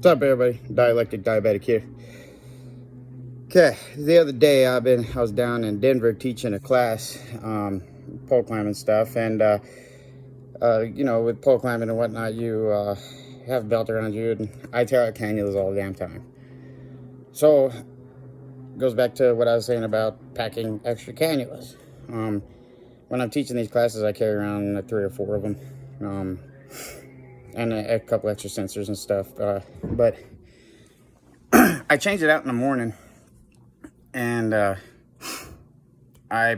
What's up, everybody? Dialectic Diabetic here. Okay, the other day I was down in Denver teaching a class, pole climbing stuff, and you know, with pole climbing and whatnot, you have a belt around you, and I tear out cannulas all the damn time. So it goes back to what I was saying about packing extra cannulas. When I'm teaching these classes, I carry around 3 or 4 of them, and a couple extra sensors and stuff. But I changed it out in the morning, and I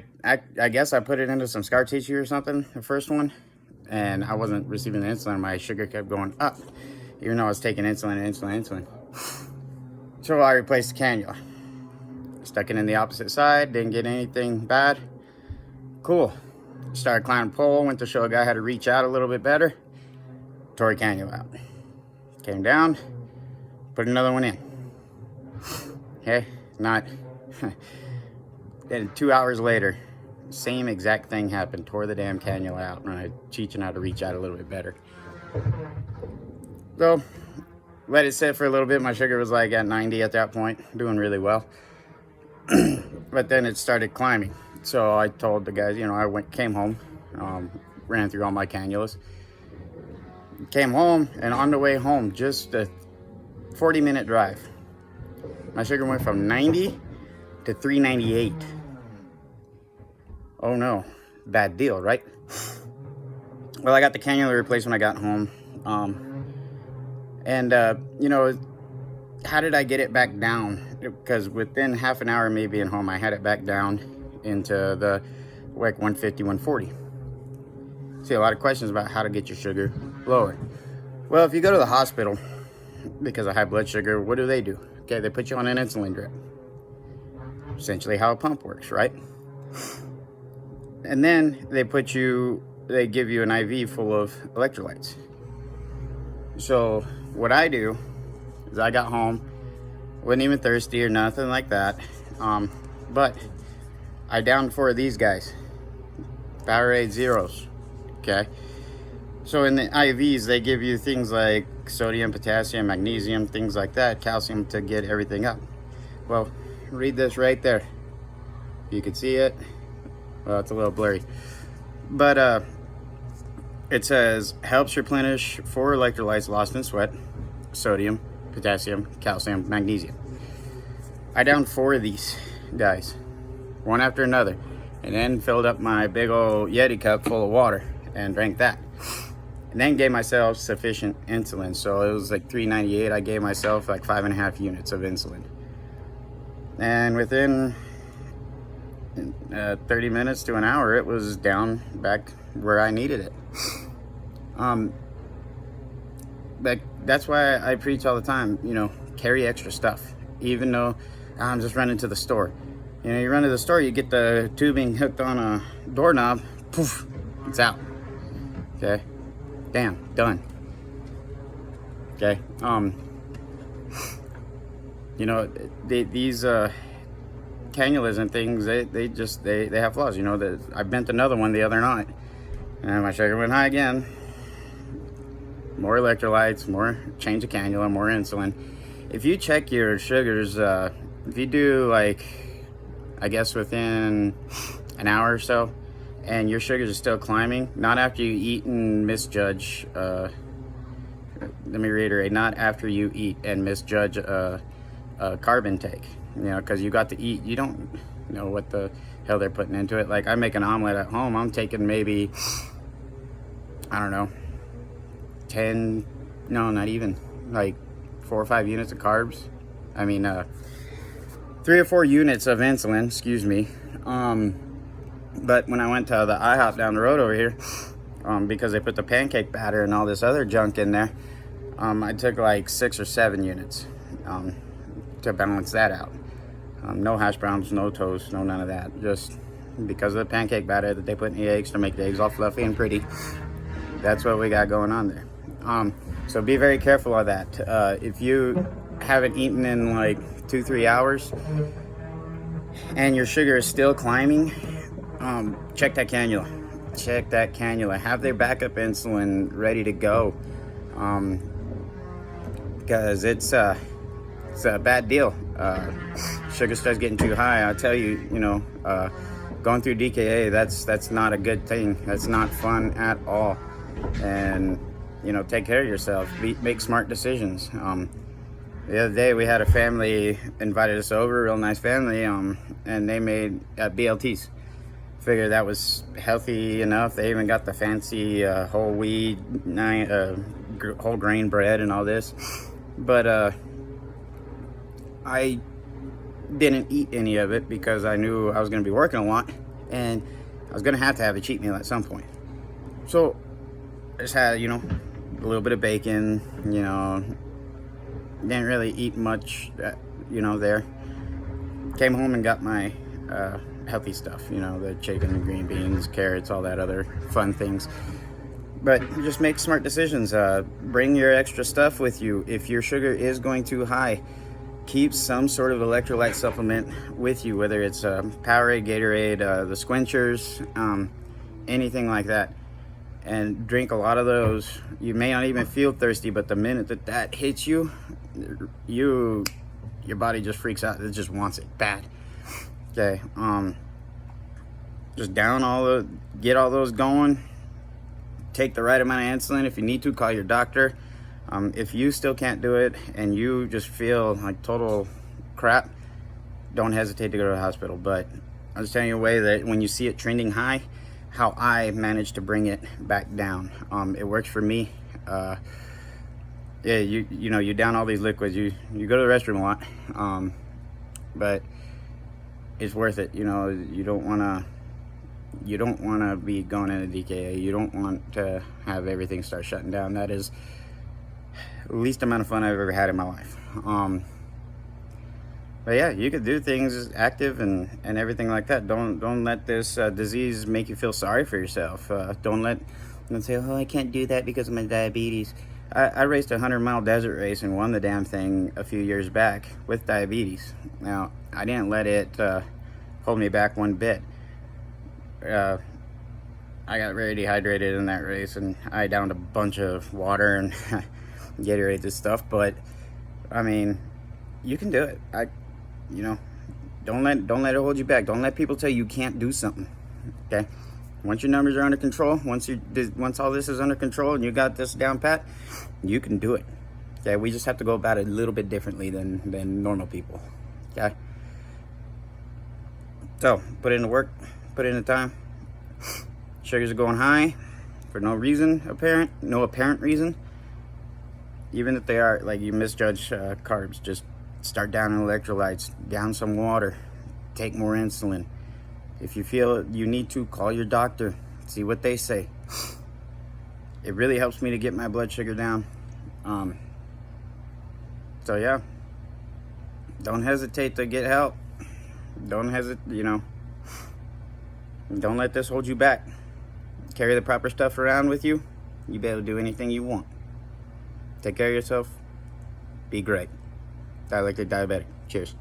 guess I put it into some scar tissue or something, the first one, and I wasn't receiving the insulin. My sugar kept going up, even though I was taking insulin. So I replaced the cannula. Stuck it in the opposite side, didn't get anything bad. Cool. Started climbing pole, went to show a guy how to reach out a little bit better. Tore the cannula out. Came down, put another one in. Okay, not. And 2 hours later, same exact thing happened. Tore the damn cannula out when I teaching how to reach out a little bit better. So, let it sit for a little bit. My sugar was like at 90 at that point, doing really well. But then it started climbing. So I told the guys, you know, came home, ran through all my cannulas. Came home, and on the way home, just a 40-minute drive, my sugar went from 90 to 398. Oh no, bad deal, right? Well, I got the cannula replaced when I got home. You know, how did I get it back down? Because within half an hour of me being home, I had it back down into the like 150, 140. See, a lot of questions about how to get your sugar lower. Well, if you go to the hospital because of high blood sugar, what do? Okay, they put you on an insulin drip. Essentially how a pump works, right? And then they give you an IV full of electrolytes. So what I do is I got home, wasn't even thirsty or nothing like that, but I downed 4 of these guys, Powerade Zeros. Okay, so in the IVs they give you things like sodium, potassium, magnesium, things like that, calcium to get everything up. Well, read this right there. You can see it. Well, it's a little blurry, but it says helps replenish 4 electrolytes lost in sweat: sodium, potassium, calcium, magnesium. I downed 4 of these guys, one after another, and then filled up my big old Yeti cup full of water and drank that, and then gave myself sufficient insulin. So it was like 398. I gave myself like 5.5 units of insulin, and within 30 minutes to an hour, it was down back where I needed it. But that's why I preach all the time, you know, carry extra stuff. Even though I'm just running to the store, you know, you run to the store, you get the tubing hooked on a doorknob, poof, it's out. Okay, damn, done. Okay, you know, these cannulas and things, they have flaws. You know, I bent another one the other night, and my sugar went high again. More electrolytes, more change of cannula, more insulin. If you check your sugars, if you do like, I guess within an hour or so, and your sugars are still climbing, not after you eat and misjudge, let me reiterate, not after you eat and misjudge carb intake, you know, because you got to eat, you don't know what the hell they're putting into it. Like, I make an omelet at home, I'm taking maybe, I don't know, 10, no, not even, like 4 or 5 units of carbs. I mean, 3 or 4 units of insulin, excuse me. But when I went to the IHOP down the road over here, because they put the pancake batter and all this other junk in there, I took like 6 or 7 units to balance that out. No hash browns, no toast, no none of that. Just because of the pancake batter that they put in the eggs to make the eggs all fluffy and pretty. That's what we got going on there. So be very careful of that. If you haven't eaten in like 2-3 hours and your sugar is still climbing, check that cannula. Have their backup insulin ready to go. because it's a bad deal. Sugar starts getting too high. I'll tell you, going through DKA, that's not a good thing. That's not fun at all. And take care of yourself. Make smart decisions. The other day we had a family invited us over, a real nice family, and they made BLTs. Figured that was healthy enough. They even got the fancy whole wheat, whole grain bread and all this. But I didn't eat any of it because I knew I was going to be working a lot and I was going to have a cheat meal at some point. So I just had, a little bit of bacon, didn't really eat much, there. Came home and got my healthy stuff, the chicken, green beans, carrots, all that other fun things. But just make smart decisions. Bring your extra stuff with you. If your sugar is going too high, keep some sort of electrolyte supplement with you, whether it's Powerade, Gatorade, the Squenchers, anything like that. And drink a lot of those. You may not even feel thirsty, but the minute that hits you, your body just freaks out. It just wants it bad. Okay, just get all those going. Take the right amount of insulin. If you need to, call your doctor. If you still can't do it and you just feel like total crap, don't hesitate to go to the hospital. But I was telling you a way that when you see it trending high, how I managed to bring it back down. It works for me. Yeah, you down all these liquids. You go to the restroom a lot, but it's worth it. You don't want to be going into DKA. You don't want to have everything start shutting down. That is the least amount of fun I've ever had in my life. But yeah, you could do things active and everything like that. Don't let this disease make you feel sorry for yourself. Don't say, oh, I can't do that because of my diabetes. I raced a 100-mile desert race and won the damn thing a few years back with diabetes. Now, I didn't let it hold me back one bit. I got very dehydrated in that race, and I downed a bunch of water and Gatorade and stuff. But I mean, you can do it. Don't let it hold you back. Don't let people tell you can't do something. Okay, once your numbers are under control, once all this is under control and you got this down pat, you can do it. Okay, we just have to go about it a little bit differently than normal people. Okay, so put in the work, put in the time. Sugars are going high for no apparent reason. Even if they are, like, you misjudge carbs, just start down in electrolytes, down some water, take more insulin. If you feel you need to, call your doctor, see what they say. It really helps me to get my blood sugar down. So yeah, don't hesitate to get help. Don't hesitate, don't let this hold you back. Carry the proper stuff around with you. You'll be able to do anything you want. Take care of yourself. Be great. Dialectic Diabetic. Cheers.